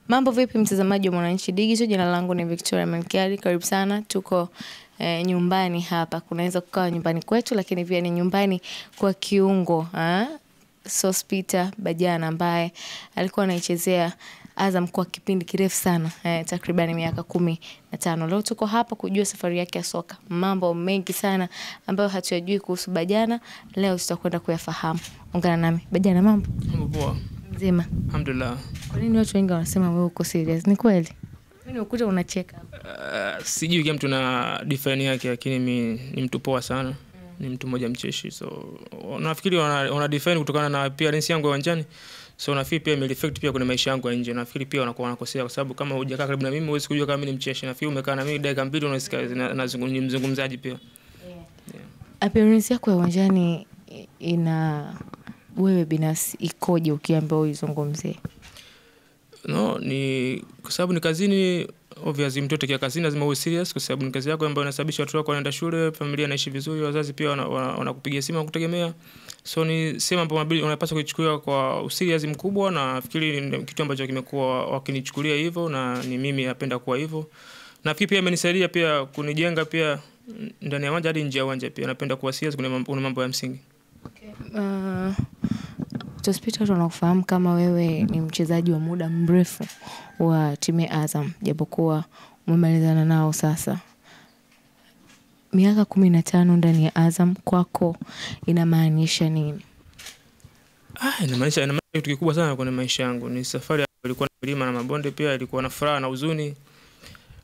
Mambo vipi mtazamaji wa Mwananchi Digital, jina langu ni Victoria Mankiari, karibu sana. Tuko nyumbani hapa, kunaweza kukawa nyumbani kwetu lakini pia ni nyumbani kwa kiungo Sospeter Bajana ambaye alikuwa anaichezea Azam kwa kipindi kirefu sana, takriban miaka 15. Leo tuko hapa kujua safari yake ya soka. Mambo mengi sana ambayo hatuyajui kuhusu Bajana, leo tutakwenda kuyafahamu. Ungana nami. Bajana, mambo? Mambo poa. Mzima? Alhamdulillah. Kwa nini watu wengi wanasema wewe uko serious? Ni kweli? Mimi ukuta unacheka. Sijui kama mtu na define yake, lakini mimi ni mtu poa sana. Ni mtu mmoja mcheshi. So nafikiri wana define kutokana na appearance yangu uwanjani. So nafikiri pia imereflect pia kwenye maisha yangu nje. Nafikiri pia wanakuwa wanakosea kwa sababu kama hujakaa karibu na mimi huwezi kujua kama mimi ni mcheshi. Nafikiri umekaa na mimi dakika 2 unasikia nazungumza mzungumzaji pia. Appearance yako uwanjani ina wewe binafsi ikoje ukiambiwa uizungumzie? No, ni kwa sababu ni kazini, obviously mtoto kia kazini lazima uwe serious kwa sababu ni kazi yako ambayo inasababisha watu wako wanaenda shule, familia inaishi vizuri, wazazi pia wanakupigia simu kukutegemea. So ni sema mambo mabili unapaswa kuichukulia kwa userious mkubwa, na nafikiri ni kitu ambacho kimekuwa wakinichukulia hivyo na ni mimi napenda kuwa hivyo. Nafikiri pia imenisaidia pia kunijenga pia ndani ya uwanja hadi nje ya uwanja pia napenda kuwa serious kuna mambo ya msingi. Okay. Sospeter tunakufahamu kama wewe ni mchezaji wa muda mrefu wa timu ya Azam, japokuwa umemalizana nao sasa. Miaka 15 ndani ya Azam kwako inamaanisha nini? Inamaanisha kitu kikubwa sana kwenye maisha yangu. Ni safari ilikuwa na milima na mabonde, pia ilikuwa na furaha na huzuni.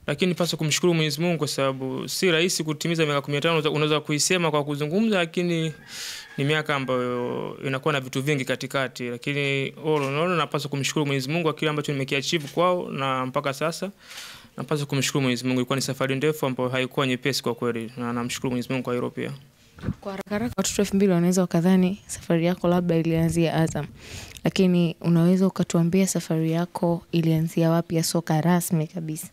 Lakini paswa kumshukuru Mwenyezi Mungu kwa sababu si rahisi kutimiza miaka 15. Unaweza kuisema kwa kuzungumza, lakini ni miaka ambayo inakuwa na vitu vingi katikati, lakini napaswa kumshukuru Mwenyezi Mungu kwa kile ambacho nimekiachieve kwao na mpaka sasa. Napaswa kumshukuru Mwenyezi Mungu, ilikuwa ni safari ndefu ambayo haikuwa nyepesi kwa kweli, na namshukuru Mwenyezi Mungu kwa hilo pia. Kwa haraka watoto 2000 wanaweza wakadhani safari yako labda ilianzia Azam, lakini unaweza ukatuambia safari yako ilianzia wapi ya soka rasmi kabisa?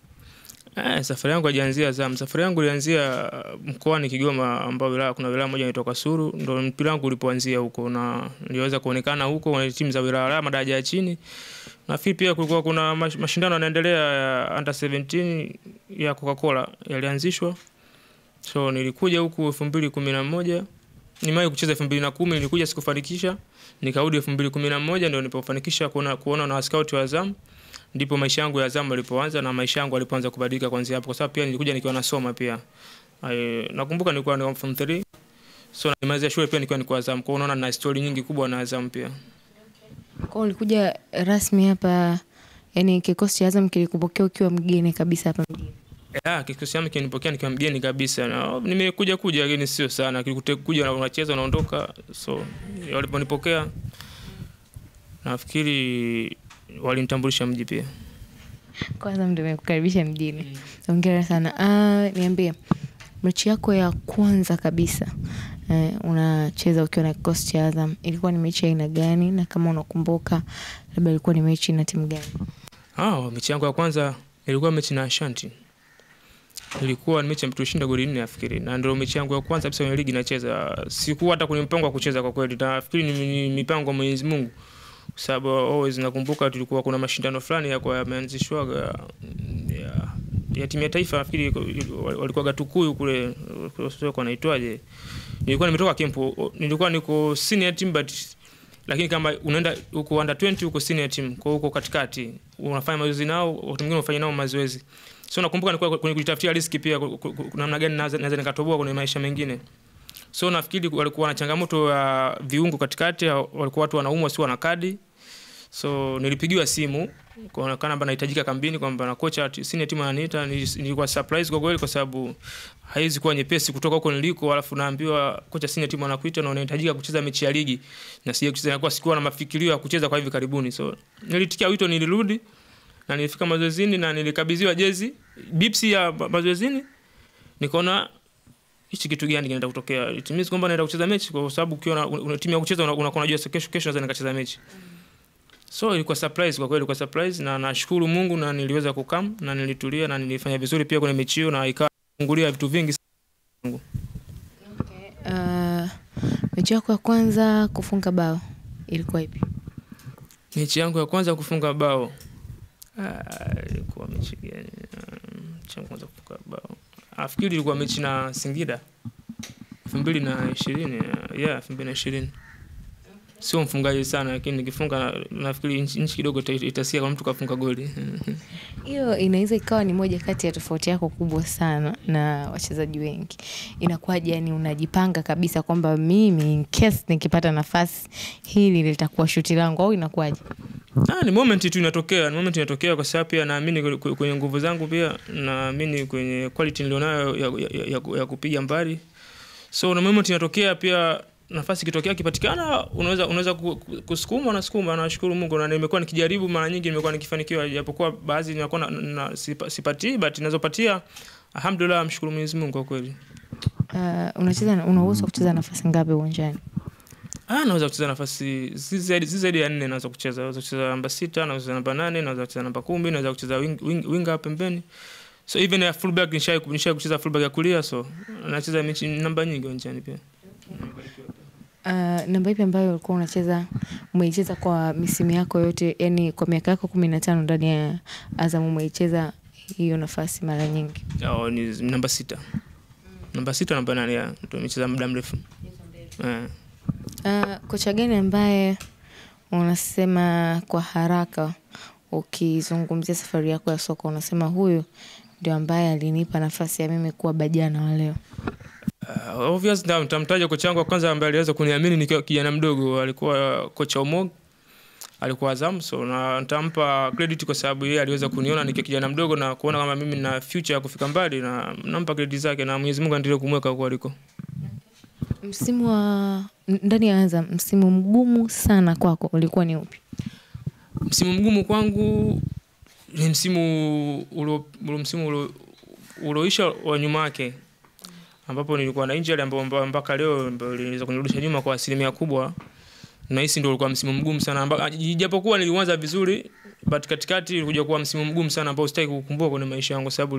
Safari yangu haijaanzia Azam. Safari yangu ilianzia mkoani Kigoma, ambao kuna wilaya moja inaitwa Kasulu, ndio mpira wangu ulipoanzia huko, na niliweza kuonekana huko kwenye timu za wilaya madaraja ya chini. Nafikiri pia kulikuwa kuna mashindano yanaendelea ya under 17 ya Coca-Cola yalianzishwa. So nilikuja huku 2011. Nimewahi kucheza 2010, nilikuja sikufanikisha. Nikarudi 2011 ndio nilipofanikisha kuona na scout wa Azam. Ndipo maisha yangu ya Azam yalipoanza na maisha yangu yalipoanza kubadilika kuanzia hapo, kwa sababu pia nilikuja nikiwa nasoma pia. Nakumbuka nilikuwa ni form 3. So nimaliza shule pia nikiwa niko Azam. Kwa hiyo unaona na story nyingi kubwa na Azam pia. Kwa hiyo ulikuja rasmi hapa, yani kikosi cha Azam kilikupokea ukiwa mgeni kabisa hapa mjini? Kikosi changu kinipokea nikiwa mgeni kabisa. Na nimekuja lakini sio sana. Kilikuja unacheza unaondoka. So waliponipokea nafikiri walinitambulisha mji pia. Kwanza ndio nimekukaribisha mjini. Hongera sana. Niambie, mechi yako ya kwanza kabisa unacheza ukiwa na kikosi cha Azam, ilikuwa ni mechi aina gani, na kama unakumbuka labda ilikuwa ni mechi na timu gani? Mechi yangu ya kwanza ilikuwa mechi na Ashanti. Ilikuwa ni mechi ambayo tulishinda goli 4 nafikiri, na ndio mechi yangu ya kwanza kabisa kwenye ligi nacheza. Sikuwa hata kwenye mpango wa kucheza kwa kweli. Nafikiri ni mipango ya Mwenyezi Mungu. Kwa sababu always nakumbuka tulikuwa kuna mashindano fulani yameanzishwa ya timu ya taifa, nafikiri walikuwa Gatukuyu kule, sio kwa naitwaje. Nilikuwa nimetoka Kempo, nilikuwa niko senior team lakini kama unaenda huko under 20 huko senior team, kwa huko katikati unafanya mazoezi nao, watu wengine wanafanya nao mazoezi. So nakumbuka nilikuwa kwenye kujitafutia riski pia namna gani naweza nikatoboa kwenye maisha mengine. So nafikiri walikuwa na changamoto ya viungo katikati, walikuwa watu wanaumwa sio na kadi. So nilipigiwa simu kwa kana bana nahitajika kambini, kwamba na kocha senior team ananiita. Nilikuwa surprise kwa kweli, kwa sababu haizi kuwa nyepesi kutoka huko niliko alafu naambiwa kocha senior team anakuita na unahitajika kucheza mechi ya ligi, na sije kucheza, kwa sikuwa na mafikirio ya kucheza kwa hivi karibuni. So nilitikia wito, nilirudi na nilifika mazoezini na nilikabidhiwa jezi bipsi ya mazoezini. Nikaona hichi kitu gani kinaenda kutokea? It means kwamba naenda kucheza mechi, kwa sababu ukiwa una timu ya kucheza unakuwa unajua kesho naweza nikacheza mechi. So ilikuwa surprise kwa kweli, ilikuwa surprise, na nashukuru Mungu na niliweza kukam na nilitulia na nilifanya vizuri pia kwenye mechi hiyo, na ikafungulia vitu vingi sana. Okay. Mechi yako ya kwanza kufunga bao ilikuwa ipi? Mechi yangu ya kwanza kufunga bao Ilikuwa mechi gani? Cha kwanza kufunga bao. Nafikiri ilikuwa mechi na Singida 2020, 2020. Sio mfungaji sana lakini nikifunga nafikiri nchi kidogo itasikia kama mtu kafunga goli. Hiyo inaweza ikawa ni moja kati ya tofauti yako kubwa sana na wachezaji wengi. Inakuwaje, yani unajipanga kabisa kwamba mimi in case nikipata nafasi hili litakuwa shuti langu, au inakuwaje? Ni moment tu inatokea, kwa sababu pia naamini kwenye nguvu zangu, pia naamini kwenye quality nilionayo ya kupiga mbali. So na moment inatokea, pia nafasi ikitokea kipatikana unaweza kusukuma na sukuma. Nashukuru Mungu na nimekuwa nikijaribu mara nyingi, nimekuwa nikifanikiwa, japokuwa baadhi ninakuwa sipati, but ninazopatia alhamdulillah, mshukuru Mwenyezi Mungu kwa kweli. Una uwezo kucheza nafasi ngapi uwanjani? Naweza kucheza nafasi zaidi ya 4. Naweza kucheza namba 6, naweza kucheza namba 8, naweza kucheza namba 10, naweza kucheza winger pembeni. So even ya fullback nishaye kucheza fullback ya kulia, so nacheza mechi namba nyingi uwanjani pia. Namba ipi ambayo ulikuwa umeicheza kwa misimu yako yote, yani kwa miaka yako 15 ndani ya Azam umeicheza hiyo nafasi mara nyingi? Ni namba 6. Namba 6 namba 8 ndio nimecheza muda mrefu. Kocha gani ambaye unasema kwa haraka ukizungumzia safari yako ya soka unasema huyu ndio ambaye alinipa nafasi ya mimi kuwa bajana wa leo? Obvious nitamtaja kocha wangu wa kwanza ambaye aliweza kuniamini nikiwa kijana mdogo, alikuwa kocha Omog, alikuwa Azam. So na nitampa credit kwa sababu yeye aliweza kuniona nikiwa kijana mdogo na kuona kama mimi nina future ya kufika mbali, na nampa credit zake, na Mwenyezi Mungu aendelee kumweka huko aliko. Msimu wa ndani ya Azam, msimu mgumu sana kwako ulikuwa ni upi? Msimu mgumu kwangu ni msimu ulioisha wa nyuma yake, ambapo nilikuwa na injury ambapo mpaka leo iliweza kunirudisha nyuma kwa asilimia kubwa. Na hisi ndio ulikuwa msimu mgumu sana, japokuwa nilianza vizuri, but katikati ilikuja kuwa msimu mgumu sana ambao sitaki kukumbuka kwenye maisha yangu, sababu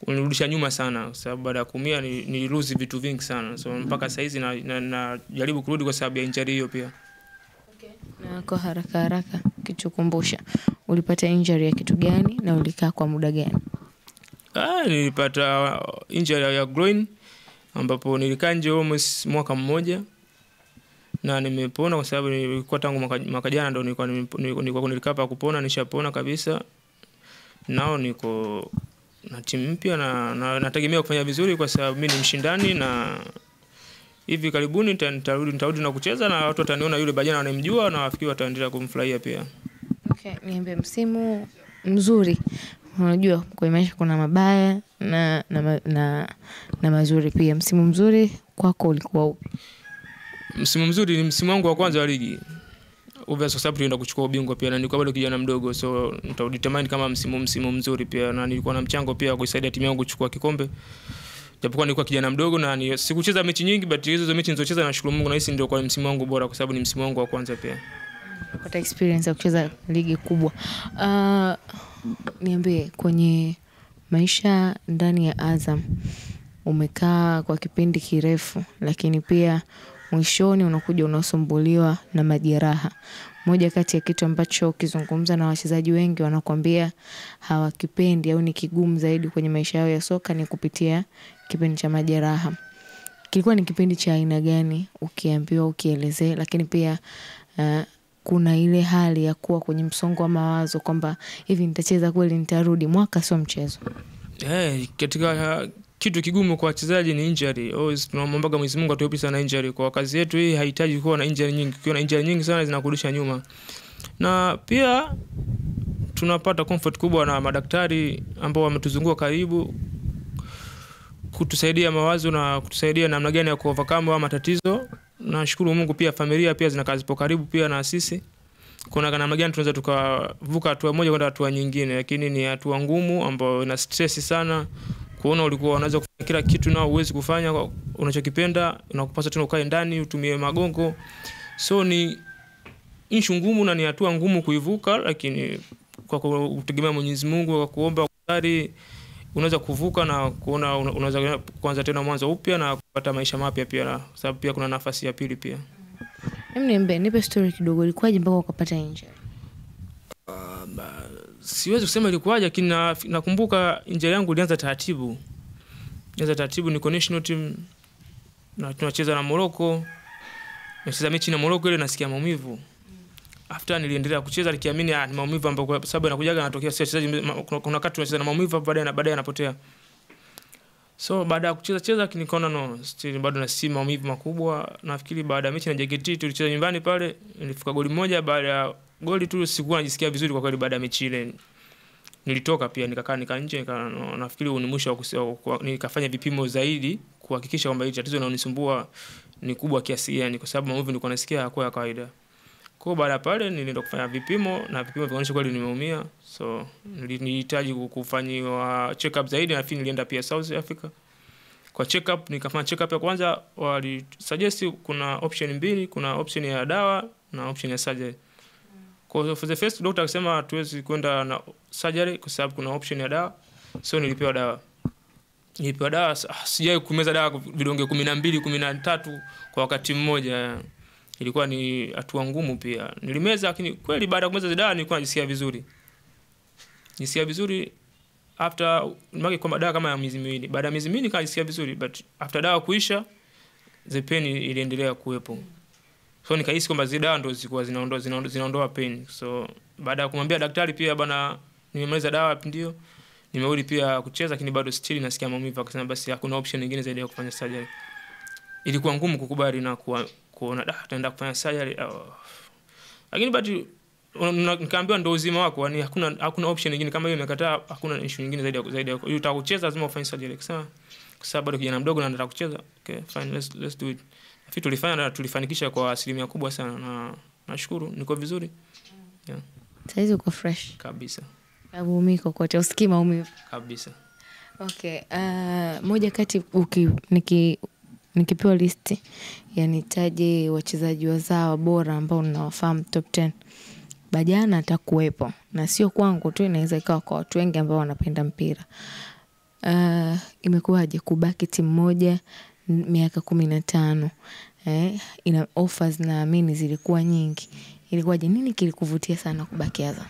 unirudisha nyuma sana, sababu baada ya kuumia nililose vitu vingi sana. So mpaka sasa hizi najaribu kurudi kwa sababu ya injury hiyo pia. Na kwa haraka kichukumbusha, ulipata injury ya kitu gani na ulikaa kwa muda gani? Nilipata injury ya groin, ambapo nilikaa nje almost mwaka mmoja, na nimepona kwa sababu nilikuwa tangu mwaka jana ndio nilikuwa nilikapa kupona, nishapona kabisa. Nao niko na timu mpya na nategemea kufanya vizuri kwa sababu mimi ni mshindani, na hivi karibuni nitarudi na kucheza, na watu wataniona yule bajana wanamjua, na wafikiri wataendelea kumfurahia pia. Niambie, msimu mzuri, unajua kwa maisha kuna mabaya na mazuri pia. Msimu mzuri kwako ulikuwa upi? Msimu mzuri ni msimu wangu wa kwanza wa ligi. Obviously kwa sababu tunaenda kuchukua ubingwa pia, na nilikuwa bado kijana mdogo, so nitadetermine kama msimu mzuri pia, na nilikuwa na mchango pia kusaidia timu yangu kuchukua kikombe. Japokuwa nilikuwa kijana mdogo na sikucheza mechi nyingi, but hizo mechi nilizocheza nashukuru Mungu, na hisi ndio kwa msimu wangu bora kwa sababu ni msimu wangu wa kwanza pia. Kupata experience ya kucheza ligi kubwa. Niambie, kwenye maisha ndani ya Azam umekaa kwa kipindi kirefu, lakini pia mwishoni unakuja unasumbuliwa na majeraha. Moja kati ya kitu ambacho ukizungumza na wachezaji wengi wanakuambia hawakipendi au ni kigumu zaidi kwenye maisha yao ya soka ni kupitia kipindi cha majeraha. Kilikuwa ni kipindi cha aina gani ukiambiwa, ukielezea? Lakini pia kuna ile hali ya kuwa kwenye msongo wa mawazo kwamba hivi nitacheza kweli, nitarudi, mwaka sio mchezo. Katika kitu kigumu kwa wachezaji ni injury. Tunaomba Mwenyezi Mungu atuepushe sana injury. Kwa kazi yetu hii haihitaji kuwa na injury nyingi. Ukiwa na injury nyingi sana zinakurudisha nyuma. Na pia tunapata comfort kubwa na madaktari ambao wametuzunguka karibu kutusaidia mawazo na kutusaidia namna gani ya kuovercome matatizo. Nashukuru Mungu pia familia pia zinakaa zipo karibu pia na sisi. Kuna namna gani tunaweza tukavuka hatua moja kwenda hatua nyingine, lakini ni hatua ngumu ambayo ina stress sana. Kuona ulikuwa unaweza kufanya kila kitu na uwezi kufanya unachokipenda, unakupasa tena ukae ndani utumie magongo. So ni issue ngumu na ni hatua ngumu kuivuka, lakini kwa kutegemea Mwenyezi Mungu, kwa kuomba kudari, unaweza kuvuka na kuona unaweza kuanza tena mwanzo upya na kupata maisha mapya pia, sababu pia kuna nafasi ya pili pia. Nipe story kidogo, ilikuwaje mpaka ukapata injury? siwezi kusema ilikuwaje, lakini nakumbuka injury yangu ilianza taratibu. Niko national team na tunacheza na Morocco. Nacheza mechi na Morocco ile nasikia maumivu. After niliendelea kucheza nikiamini ni maumivu ambayo kwa sababu yanakujaga yanatokea sio wachezaji, kuna wakati tunacheza na maumivu baadaye yanapotea. So baada ya kucheza nikaona no, still bado na si maumivu makubwa. Nafikiri baada ya mechi na JKT tulicheza nyumbani pale, nilifunga goli moja. Baada ya goli tu sikuwa najisikia vizuri kwa kweli. Baada ya mechi ile nilitoka pia nikakaa nje, nafikiri ni mwisho wa nikafanya vipimo zaidi kuhakikisha kwamba hili tatizo linalonisumbua ni kubwa kiasi gani, kwa sababu maumivu nilikuwa nasikia hakuwa ya kawaida. Kwa baada pale nilienda kufanya vipimo na vipimo vikaonyesha kweli nimeumia. So nilihitaji kufanywa check up zaidi, na nafikiri nilienda pia South Africa kwa check up. Nikafanya check up ya kwanza, wali suggest kuna option mbili, kuna option ya dawa na option ya surgery. Kwa for the first doctor akasema hatuwezi kwenda na surgery kwa sababu kuna option ya dawa. So nilipewa dawa. Sijai kumeza dawa vidonge 12 13 kwa wakati mmoja. Ilikuwa ni hatua ngumu pia. Nilimeza, lakini kweli baada ya kumeza dawa nilikuwa najisikia vizuri. After nimaki kwa dawa kama ya miezi miwili. Baada ya miezi miwili nikajisikia vizuri, but after dawa kuisha the pain iliendelea kuwepo. So nikahisi kwamba zile dawa ndo zilikuwa zinaondoa pain. So baada ya kumwambia daktari pia bana nimemaliza dawa ndio nimerudi pia kucheza, lakini bado still nasikia maumivu. Akasema basi hakuna option nyingine zaidi ya kufanya surgery. Ilikuwa ngumu kukubali na kuona tutaenda kufanya surgery. Lakini bado nikaambiwa ndio uzima wako, yani hakuna option nyingine. Kama hiyo imekataa, hakuna issue nyingine zaidi ya unataka kucheza lazima ufanye surgery. Kwa sababu bado kijana mdogo na nataka kucheza. Okay fine, let's do it. Afi tulifanya na tulifanikisha kwa asilimia kubwa sana, na nashukuru niko vizuri. Yeah. Saizi uko fresh kabisa. Abumiko kote usikii maumivu kabisa. Okay, moja kati nikipewa listi yanitaje wachezaji wazawa bora ambao ninawafahamu top 10, Bajana atakuwepo, na sio kwangu tu, inaweza ikawa kwa watu wengi ambao wanapenda mpira. Imekuwaje kubaki timu moja miaka 15? Ina offers na amini zilikuwa nyingi. Ilikuwaje, nini kilikuvutia sana kubaki Azam?